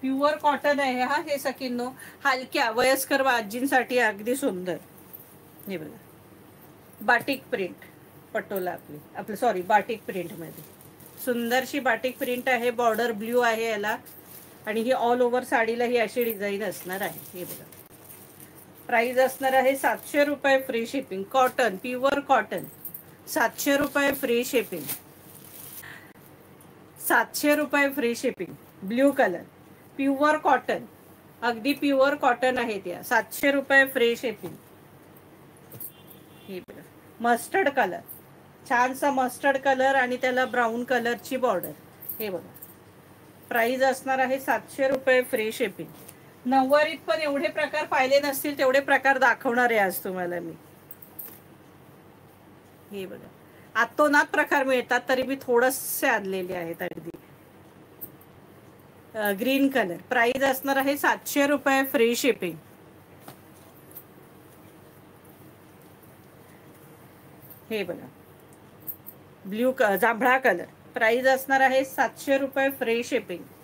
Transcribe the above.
Pure cotton आहे हा. हे सकिनो हलक्या वयस्कर आजींसाठी अगदी सुंदर. हे बघा, बाटिक प्रिंट पटोला आपलं सॉरी बाटिक प्रिंट मध्ये सुंदरशी बाटिक प्रिंट आहे. बॉर्डर ब्ल्यू आहे याला आणि ही ऑल ओव्हर साडीला ही अशी डिझाईन असणार आहे. हे बघा, प्राइस असणार आहे 700 रुपये free shipping. Cotton, pure cotton, 700 रुपये फ्री शिपिंग. 700 रुपये free shipping. Blue colour, pure cotton, अगदी प्युअर कॉटन आहे त्या. 700 रुपये फ्री शिपिंग. हे बघा, मस्टर्ड कलर, छानसा मस्टर्ड कलर आणि त्याला ब्राऊन कलरची बॉर्डर. हे बघा, प्राइस असणार आहे 700 रुपये फ्री शिपिंग. नऊवारीत पण एवढे प्रकार पाहिले नसतील तेवढे प्रकार दाखवणार आहे आज तुम्हाला मी. हे बघा, आतोनात प्रकार मिळतात तरी मी थोडेसे आणलेले आहेत. अगदी ग्रीन कलर, प्राइस असणार आहे 700 रुपये फ्री शिपिंग. हे बघा, ब्ल्यू जांभळा कलर, प्राइस असणार आहे 700 रुपये फ्री शिपिंग.